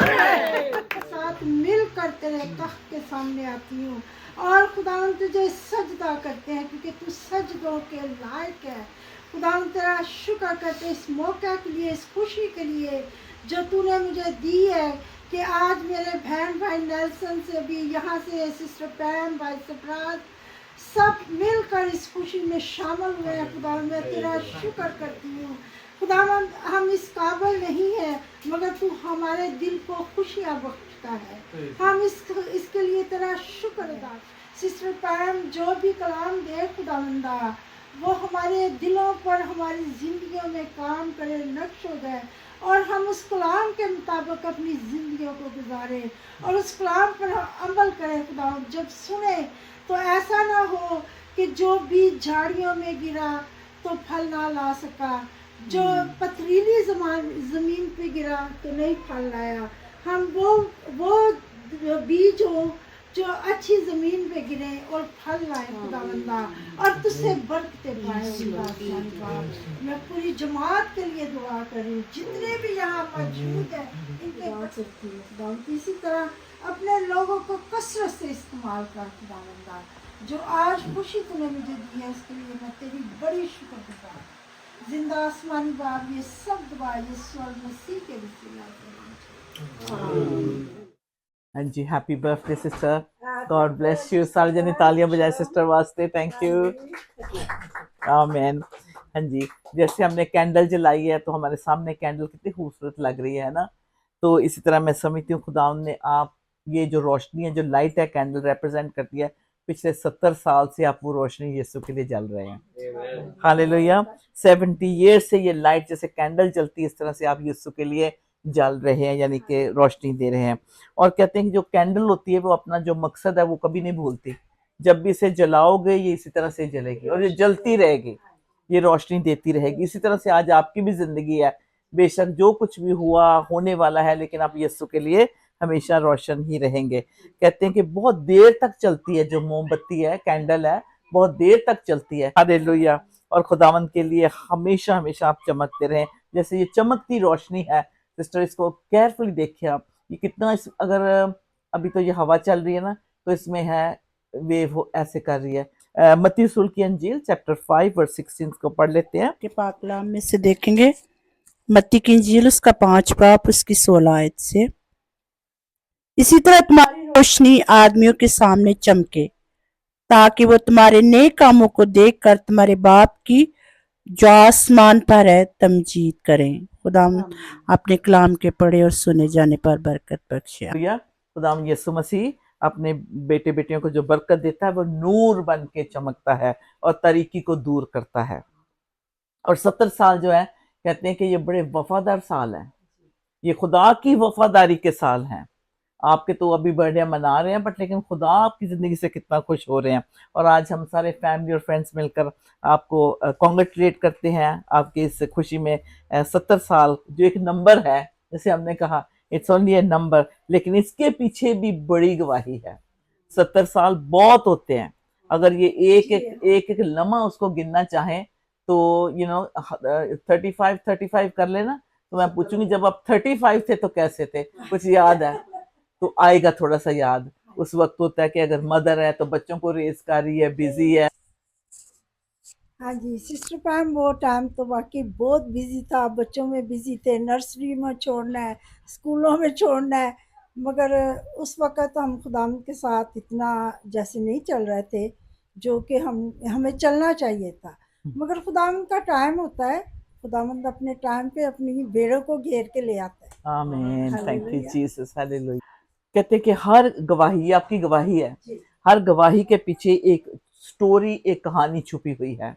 साथ मिलकर तेरे तख्त के सामने आती हूँ और खुदा तुझे सजदा करते हैं क्योंकि तू सजदों के लायक है। खुदा तेरा शुक्र करते इस मौका के लिए, इस खुशी के लिए जो तूने मुझे दी है कि आज मेरे बहन भाई नेल्सन से भी, यहाँ से सिस्टर पैम, भाई सरफराज, सब मिलकर इस खुशी में शामिल हुए हैं। खुदा मैं तेरा शुक्र करती हूँ। खुदा हम इस काबिल नहीं है मगर तू हमारे दिल को खुशियाँ बख्शता है। हम इसके लिए तेरा शुक्र अदा। सिस्टर पैम जो भी कलाम दे खुदावंदा वो हमारे दिलों पर, हमारी ज़िंदगियों में काम करे, नक्श हो जाए और हम उस कलाम के मुताबिक अपनी ज़िंदगियों को गुजारे और उस कलाम पर अमल करें। खुदा जब सुने तो ऐसा ना हो कि जो बीज झाड़ियों में गिरा तो फल ना ला सका, जो पथरीली ज़मीन पे गिरा तो नहीं फल लाया। हम वो बीज हो जो अच्छी ज़मीन पे गिरे और फल लाए खुदावंदा और तुझसे बरकतें पाए। मैं पूरी जमात के लिए दुआ करूँ, जितने भी यहाँ मौजूद हैं इनके बरकत। इसी तरह अपने लोगों को कसरत से इस्तेमाल कर खुदावंदा। जो आज खुशी तूने मुझे दी है उसके लिए मैं तेरी बड़ी शुक्रगुजार। जिंदा आसमानी बाप ये सब दुआ यीशु मसीह के वसीला से। हाँ जी, happy birthday sister, God bless you. सारे जने तालियां बजाए सिस्टर वास्ते, थैंक यू, आमीन। हाँ जी, जैसे हमने कैंडल जलाई है तो हमारे सामने कैंडल कितनी खूबसूरत लग रही है ना। तो इसी तरह मैं समझती हूँ खुदा ने आप ये जो रोशनी है, जो लाइट है, कैंडल रिप्रेजेंट करती है पिछले 70 साल से आप वो रोशनी यीशु के लिए जल रहे हैं। हालेलुया। 70 ईयर्स से ये लाइट जैसे कैंडल जलती है इस तरह से आप यीशु के लिए जल रहे हैं, यानी कि रोशनी दे रहे हैं। और कहते हैं कि जो कैंडल होती है वो अपना जो मकसद है वो कभी नहीं भूलती। जब भी इसे जलाओगे ये इसी तरह से जलेगी और ये जलती रहेगी, ये रोशनी देती रहेगी। इसी तरह से आज आपकी भी जिंदगी है, बेशक जो कुछ भी हुआ होने वाला है, लेकिन आप यीशु के लिए हमेशा रोशन ही रहेंगे। कहते हैं कि बहुत देर तक चलती है जो मोमबत्ती है, कैंडल है, बहुत देर तक चलती है। हालेलुया। और खुदावंद के लिए हमेशा हमेशा आप चमकते रहें जैसे ये चमकती रोशनी है। सिस्टर इसको केयरफुली देखिए आप, ये कितना अगर अभी तो ये हवा चल रही है ना तो इसमें है वेव ऐसे कर रही है। मत्ती रसूल की अंजील चैप्टर 5 वर्स 16 को पढ़ लेते हैं। के पाक कलाम में से देखेंगे मत्ती की इंजील उसका 5 बाब उसकी 16 आयत से। इसी तरह तुम्हारी रोशनी आदमियों के सामने चमके ताकि वो तुम्हारे नए कामों को देखकर तुम्हारे बाप की जो आसमान पर है तमजीद करें। खुदा अपने कलाम के पढ़े और सुने जाने पर बरकत बख्शे। खुदा यीशु मसीह अपने बेटे बेटियों को जो बरकत देता है वो नूर बन के चमकता है और तारीकी को दूर करता है। और 70 साल जो है कहते हैं कि ये बड़े वफादार साल है, ये खुदा की वफादारी के साल हैं। आपके तो अभी बर्थडे मना रहे हैं बट लेकिन खुदा आपकी ज़िंदगी से कितना खुश हो रहे हैं। और आज हम सारे फैमिली और फ्रेंड्स मिलकर आपको कॉन्ग्रेचुलेट करते हैं आपकी इस खुशी में। 70 साल जो एक नंबर है, जैसे हमने कहा इट्स ओनली ए नंबर, लेकिन इसके पीछे भी बड़ी गवाही है। 70 साल बहुत होते हैं। अगर ये एक लम्हा उसको गिनना चाहें तो 35 कर लेना। तो मैं पूछूंगी जब आप 35 थे तो कैसे थे, कुछ याद है तो आएगा थोड़ा सा याद। उस वक्त होता है कि अगर मदर है तो बच्चों को रेस कर रही है, बिजी है। हाँ जी सिस्टर पैम, वो टाइम तो वाकई बहुत बिजी था, बच्चों में बिजी थे, नर्सरी में छोड़ना है, स्कूलों में छोड़ना है, मगर उस वक़्त हम खुदाम के साथ इतना जैसे नहीं चल रहे थे जो कि हमें चलना चाहिए था। मगर खुदाम का टाइम होता है, खुदावंद अपने टाइम पे अपनी भेड़ों को घेर के ले आता है। आमीन, थैंक यू जीसस, हालेलुया। कहते हैं कि हर गवाही, आपकी गवाही है, हर गवाही के पीछे एक स्टोरी, एक कहानी छुपी हुई है।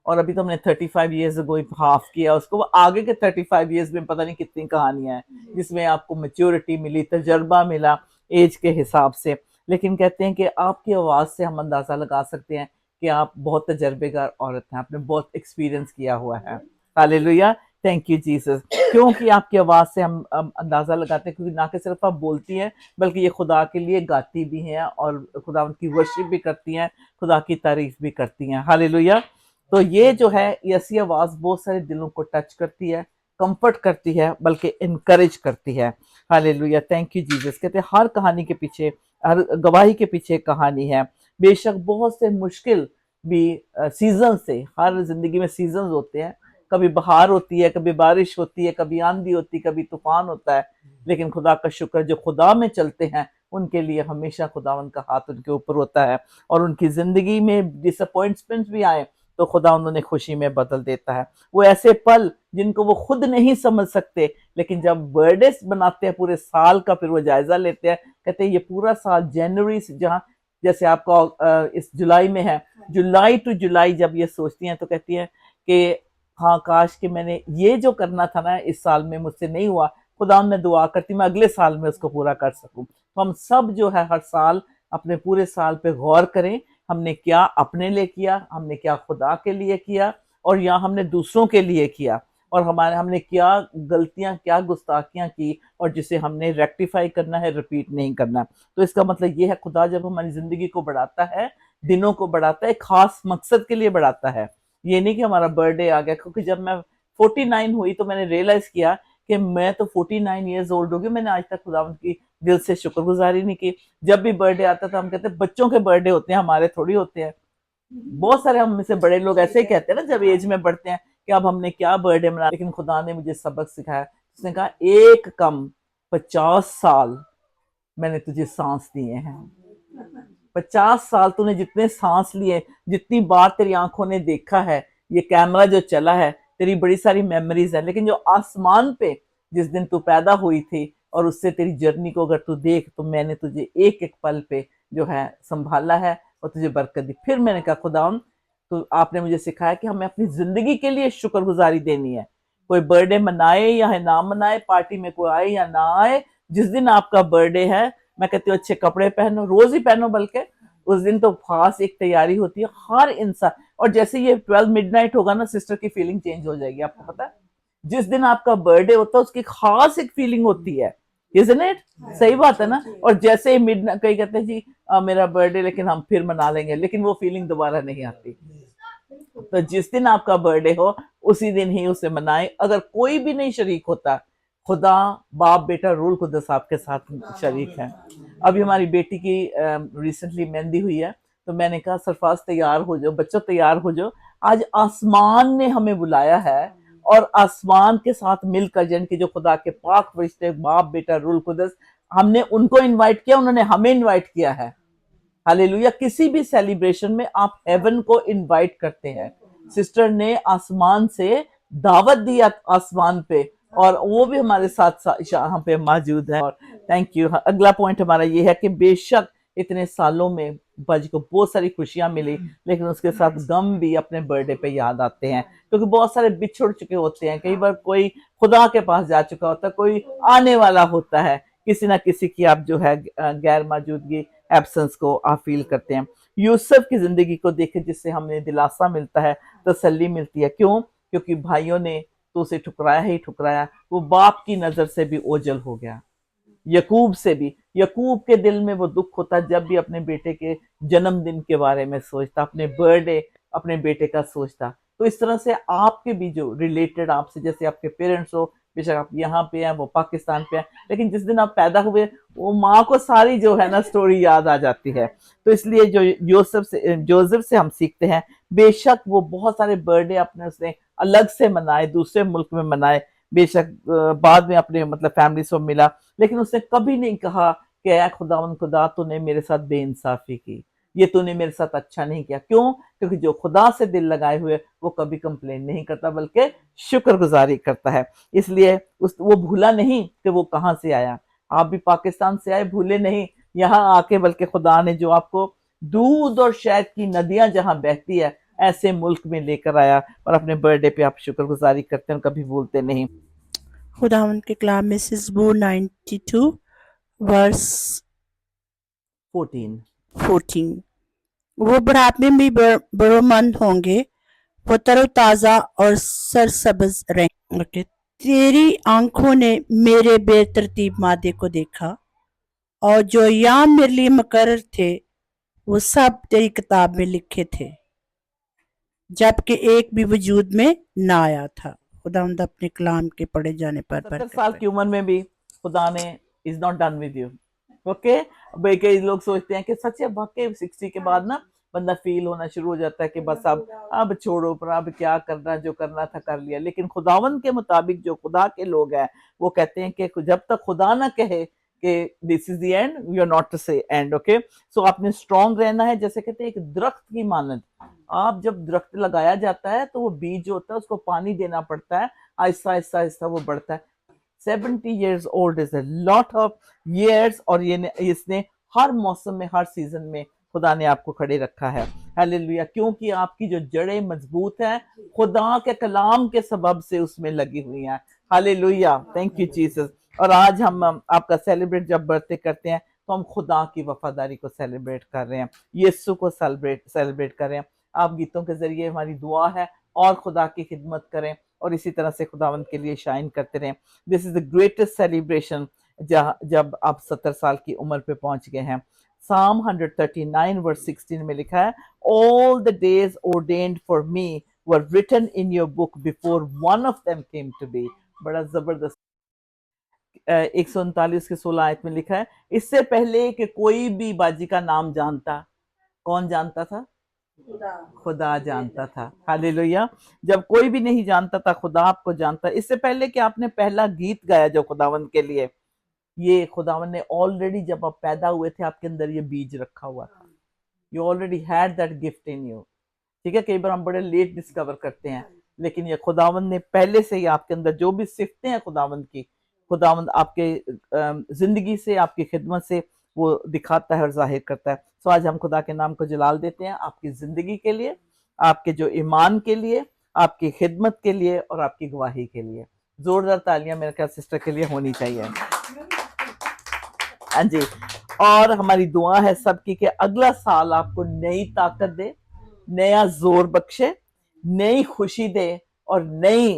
और अभी तो हमने 35 ईयर्स अगो हाफ किया, उसको आगे के 35 ईयर्स में पता नहीं कितनी कहानियां हैं जिसमें आपको मैच्योरिटी मिली, तजर्बा मिला एज के हिसाब से। लेकिन कहते हैं कि आपकी आवाज़ से हम अंदाज़ा लगा सकते हैं कि आप बहुत तजर्बेकार औरत हैं, आपने बहुत एक्सपीरियंस किया हुआ है। Hallelujah, thank you Jesus. क्योंकि आपकी आवाज़ से हम अंदाज़ा लगाते हैं, क्योंकि ना कि सिर्फ आप बोलती हैं बल्कि ये खुदा के लिए गाती भी हैं और खुदा उनकी वर्शिप भी करती हैं, खुदा की तारीफ भी करती हैं। हालेलुया। तो ये जो है ऐसी आवाज़ बहुत सारे दिलों को टच करती है, कंफर्ट करती है, बल्कि इनकरेज करती है। Hallelujah, thank you Jesus. कहते हैं हर कहानी के पीछे, हर गवाही के पीछे एक कहानी है। बेशक बहुत से मुश्किल भी सीजन से, हर जिंदगी में सीजन होते हैं, कभी बहार होती है, कभी बारिश होती है, कभी आंधी होती है, कभी तूफान होता है, लेकिन खुदा का शुक्र, जो खुदा में चलते हैं उनके लिए हमेशा खुदावन का हाथ उनके ऊपर होता है, और उनकी जिंदगी में डिसअपॉइंटमेंट भी आए तो खुदा उन्होंने खुशी में बदल देता है। वो ऐसे पल जिनको वो खुद नहीं समझ सकते, लेकिन जब बर्थडे बनाते हैं पूरे साल का, फिर वो जायजा लेते हैं, कहते हैं ये पूरा साल जनवरी से, जहाँ जैसे आपका इस जुलाई में है, जुलाई टू जुलाई जब ये सोचती हैं तो कहती हैं कि हाँ काश कि मैंने ये जो करना था ना इस साल में मुझसे नहीं हुआ, खुदा मैं दुआ करती मैं अगले साल में उसको पूरा कर सकूं। तो हम सब जो है हर साल अपने पूरे साल पे गौर करें, हमने क्या अपने लिए किया, हमने क्या खुदा के लिए किया, और या हमने दूसरों के लिए किया, और हमने क्या गलतियां, क्या गुस्ताखियां की, और जिसे हमने रेक्टिफाई करना है, रिपीट नहीं करना। तो इसका मतलब ये है खुदा जब हमारी जिंदगी को बढ़ाता है, दिनों को बढ़ाता है, खास मकसद के लिए बढ़ाता है। ये नहीं कि हमारा बर्थडे आ गया, क्योंकि जब मैं 49 हुई तो मैंने रियलाइज किया कि मैं तो 49 ईयर्स ओल्ड हो गई, मैंने आज तक खुदा की दिल से शुक्रगुजारी नहीं की। जब भी बर्थडे आता था हम कहते हैं बच्चों के बर्थडे होते हैं, हमारे थोड़ी होते हैं। बहुत सारे हम में से बड़े लोग ऐसे ही कहते हैं ना जब एज में बढ़ते हैं कि अब हमने क्या बर्थडे मना, लेकिन खुदा ने मुझे सबक सिखाया। उसने कहा एक कम 50 साल मैंने तुझे सांस दिए हैं, 50 साल तूने जितने सांस लिए, जितनी बार तेरी आंखों ने देखा है, ये कैमरा जो चला है, तेरी बड़ी सारी मेमोरीज है, लेकिन जो आसमान पे जिस दिन तू पैदा हुई थी और उससे तेरी जर्नी को अगर तू देख, तो मैंने तुझे एक एक पल पे जो है संभाला है और तुझे बरकत दी। फिर मैंने कहा खुदा तो आपने मुझे सिखाया कि हमें अपनी जिंदगी के लिए शुक्रगुजारी देनी है। कोई बर्थडे मनाए या ना मनाए, पार्टी में कोई आए या ना आए, जिस दिन आपका बर्थडे है, मैं कहती हूँ अच्छे कपड़े पहनो, रोज ही पहनो, बल्कि उस दिन तो खास एक तैयारी होती है हर इंसान। और जैसे ये 12 मिडनाइट होगा ना, सिस्टर की फीलिंग चेंज हो जाएगी, आपको पता है। जिस दिन आपका बर्थडे होता है उसकी खास एक फीलिंग होती है, इजंट इट? सही बात है ना। और जैसे ही मिडनाइट, कई कहते हैं जी मेरा बर्थडे लेकिन हम फिर मना लेंगे, लेकिन वो फीलिंग दोबारा नहीं आती। तो जिस दिन आपका बर्थडे हो उसी दिन ही उसे मनाए। अगर कोई भी नहीं शरीक होता, खुदा बाप बेटा रूल कुदस आपके साथ शरीक है। अभी हमारी बेटी की रिसेंटली मेहंदी हुई है, तो मैंने कहा सरफराज तैयार हो जाओ, बच्चों तैयार हो जाओ, आज आसमान ने हमें बुलाया है, और आसमान के साथ मिलकर, जन के जो खुदा के पाक फरिश्ते बाप बेटा रूल कुदस, हमने उनको इनवाइट किया, उन्होंने हमें इनवाइट किया है। हालेलुया। किसी भी सेलिब्रेशन में आप हेवन को इनवाइट करते हैं। सिस्टर ने आसमान से दावत दी आसमान पे, और वो भी हमारे साथ यहाँ पे मौजूद है। और थैंक यू। अगला पॉइंट हमारा ये है कि बेशक इतने सालों में बज को बहुत सारी खुशियां मिली, लेकिन उसके साथ गम भी अपने बर्थडे पे याद आते हैं, क्योंकि बहुत सारे बिछुड़ चुके होते हैं। कई बार कोई खुदा के पास जा चुका होता है, कोई आने वाला होता है, किसी ना किसी की आप जो है गैर मौजूदगी, एब्सेंस को आप फील करते हैं। यूसुफ की जिंदगी को देखें, जिससे हमें दिलासा मिलता है, तसल्ली मिलती है। क्यों? क्योंकि भाइयों ने तो उसे ठुकराया ही ठुकराया, वो बाप की नजर से भी ओझल हो गया। यकूब से भी, यकूब के दिल में वो दुख होता जब भी अपने बेटे के जन्मदिन के बारे में सोचता, अपने बर्थडे, अपने बेटे का सोचता। तो इस तरह से आपके भी जो रिलेटेड आपसे, जैसे आपके पेरेंट्स हो, बेशक आप यहाँ पे हैं, वो पाकिस्तान पे हैं, लेकिन जिस दिन आप पैदा हुए वो माँ को सारी जो है ना स्टोरी याद आ जाती है। तो इसलिए जो जोसेफ से हम सीखते हैं, बेशक वो बहुत सारे बर्थडे अपने उसने अलग से मनाए, दूसरे मुल्क में मनाए, बेशक बाद में अपने मतलब फैमिली से मिला, लेकिन उसने कभी नहीं कहा कि ऐ खुदा तूने मेरे साथ बेइंसाफी की, ये तूने मेरे साथ अच्छा नहीं किया। क्यों? क्योंकि जो खुदा से दिल लगाए हुए वो कभी कंप्लेन नहीं करता, बल्कि शुक्रगुजारी करता है। इसलिए वो भूला नहीं कि वो कहाँ से आया। आप भी पाकिस्तान से आए, भूले नहीं यहाँ आके, बल्कि खुदा ने जो आपको दूध और शहद की नदियां जहां बहती है ऐसे मुल्क में लेकर आया, और अपने बर्थडे पे आप शुक्रगुजारी करते हैं, कभी भूलते नहीं। खुदावंद के कलाम में से ज़बूर 92 वर्स 14। वो बुढ़ापे में भी बड़ोमंद होंगे, वो तरोताजा और सरसब्ज रहेंगे। तेरी आंखों ने मेरे बेतरतीब मादे को देखा, और जो याम मेरे लिए मुकर्रर थे वो सब तेरी किताब में लिखे थे, जबकि एक भी वजूद में ना आया था। खुदावंद अपने कलाम के पढ़े जाने पर 70 साल की उम्र में भी खुदा ने is not done with you. Okay, भाई कई लोग सोचते हैं कि सच है, वाकई 60 के बाद ना बंदा फील होना शुरू हो जाता है कि बस अब छोड़ो, पर अब क्या करना, जो करना था कर लिया। लेकिन खुदावन के मुताबिक जो खुदा के लोग हैं वो कहते हैं कि जब तक खुदा ना कहे कि this is the end, we are not to say end. Okay, so आपने स्ट्रांग रहना है। जैसे कहते हैं एक दरख्त की मानद, आप जब दरख्त लगाया जाता है तो वो बीज जो होता है उसको पानी देना पड़ता है, आहिस्ता आहिस्ता आहिस्ता वो बढ़ता है। 70 years old is a lot of years, और ये इसने हर मौसम में, हर सीजन में खुदा ने आपको खड़े रखा है। हालेलुया, क्योंकि आपकी जो जड़ें मजबूत हैं खुदा के कलाम के सबब से उसमें लगी हुई हैं। Hallelujah, thank you Jesus. और आज हम आपका सेलिब्रेट जब बर्थडे करते हैं तो हम खुदा की वफादारी को सेलिब्रेट कर रहे हैं, यीशु को सेलिब्रेट कर रहे हैं। आप गीतों के जरिए हमारी दुआ है और खुदा की खिदमत करें और इसी तरह से खुदावंत के लिए शाइन करते रहें। This is the greatest celebration जब आप 70 साल की उम्र पे पहुंच गए हैं। Psalm 139 verse 16 में लिखा है, all the days ordained for me were written in your book before one of them came to be। बड़ा जबरदस्त 139 के 16 आयत में लिखा है, इससे पहले कि कोई भी बाजी का नाम जानता, कौन जानता था? खुदा जानता था। हालेलुया, जब कोई भी नहीं जानता था खुदा आपको जानता। इससे पहले कि आपने पहला गीत गाया जो खुदावन के लिए, ये खुदावन ने ऑलरेडी, जब आप पैदा हुए थे आपके अंदर ये बीज रखा हुआ था। You already had that gift in you. ठीक है, कई बार हम बड़े लेट डिस्कवर करते हैं, लेकिन ये खुदावन ने पहले से ही आपके अंदर जो भी सिफतें हैं खुदावन की, खुदावन आपके जिंदगी से, आपकी खिदमत से वो दिखाता है और जाहिर करता है। सो आज हम खुदा के नाम को जलाल देते हैं आपकी जिंदगी के लिए, आपके जो ईमान के लिए, आपकी खिदमत के लिए और आपकी गवाही के लिए। जोरदार तालियां मेरे ख्याल सिस्टर के लिए होनी चाहिए। हाँ जी, और हमारी दुआ है सबकी कि अगला साल आपको नई ताकत दे, नया जोर बख्शे, नई खुशी दे और नई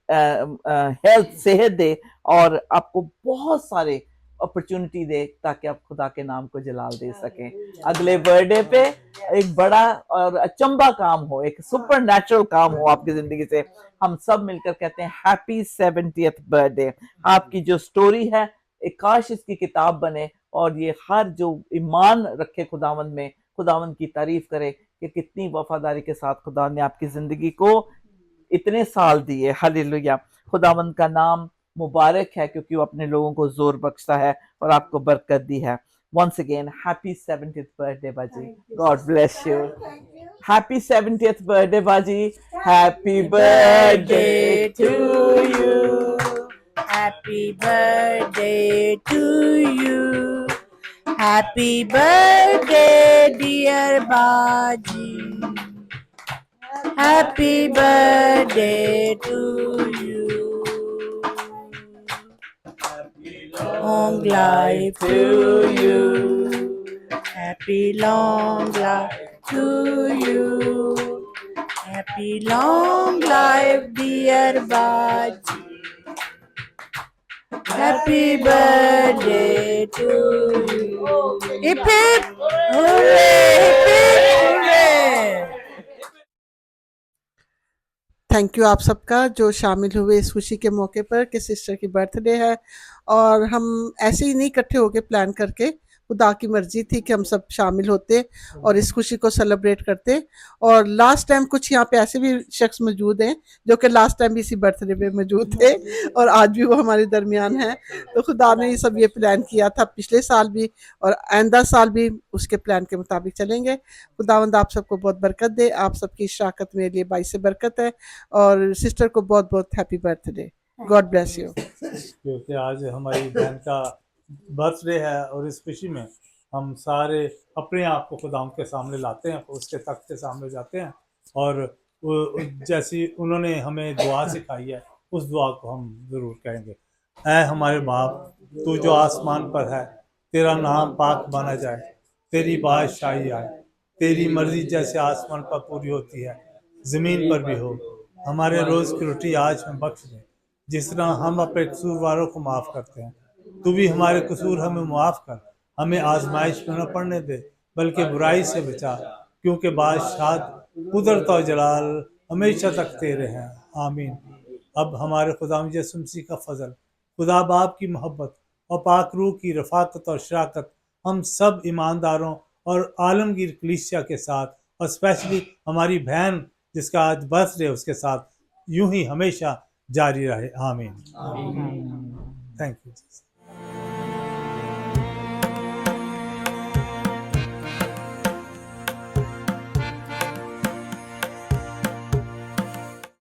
हेल्थ, सेहत दे, और आपको बहुत सारे अपॉर्चुनिटी दे ताकि आप खुदा के नाम को जलाल दे सकें। अगले बर्थडे पे एक बड़ा और अचंबा काम हो, एक सुपर नेचुरल काम हो आपकी जिंदगी से। हम सब मिलकर कहते हैं हैप्पी 70th बर्थडे। आपकी जो स्टोरी है एक काश इसकी किताब बने और ये हर जो ईमान रखे खुदावन में, खुदावन की तारीफ करे कि कितनी वफादारी के साथ खुदा ने आपकी जिंदगी को इतने साल दिए। हालेलुया, खुदावन का नाम मुबारक है क्योंकि वो अपने लोगों को जोर बख्शता है और आपको बरकत दी है। Once again, happy 70th birthday, Baji. God bless you. Happy 70th birthday, Baji. Happy birthday to you. Happy birthday to you. Happy birthday, dear Baji. Happy birthday to you. Long life to you. Happy long life to you. Happy long life, dear Baji. Happy birthday to you. Hip hip hooray! Hip hip hooray! Thank you आप सबका जो शामिल हुए इस खुशी के मौके पर कि सिस्टर की बर्थडे है। और हम ऐसे ही नहीं इकट्ठे होके प्लान करके, खुदा की मर्जी थी कि हम सब शामिल होते और इस खुशी को सेलिब्रेट करते। और लास्ट टाइम कुछ यहाँ पे ऐसे भी शख्स मौजूद हैं जो कि लास्ट टाइम भी इसी बर्थडे पे मौजूद थे और आज भी वो हमारे दरमियान हैं। तो खुदा ने ये सब ये प्लान किया था पिछले साल भी और आइंदा साल भी उसके प्लान के मुताबिक चलेंगे। खुदावंद आप सबको बहुत बरकत दे। आप सबकी शराकत मेरे लिए बाई से बरकत है। और सिस्टर को बहुत बहुत happy birthday. God bless you. क्योंकि आज हमारी बहन का बर्थडे है और इस खुशी में हम सारे अपने आप को खुदा के सामने लाते हैं, उसके तख्त के सामने जाते हैं और जैसी उन्होंने हमें दुआ सिखाई है उस दुआ को हम ज़रूर कहेंगे। ऐ हमारे बाप, तू जो आसमान पर है, तेरा नाम पाक माना जाए, तेरी बादशाही आए, तेरी मर्जी जैसे आसमान पर पूरी होती है ज़मीन पर भी हो। हमारे रोज़ की रोटी आज हमें बख्श दे, जिस तरह हम अपने कसूरवारों को माफ़ करते हैं। तू भी हमारे कसूर हमें माफ़ कर, हमें आजमाइश में न पड़ने दे बल्कि बुराई से बचा, क्योंकि बादशाह, कुदरत और जलाल हमेशा तक तेरे हैं। आमीन। अब हमारे खुदा यीशु मसीह का फजल, खुदा बाप की मोहब्बत और पाक रूह की रफ़ाकत और शराकत हम सब ईमानदारों और आलमगीर कलीसिया के साथ और स्पेशली हमारी बहन जिसका आज बर्थडे उसके साथ यूं ही हमेशा जारी रहे। आमीन। Thank you.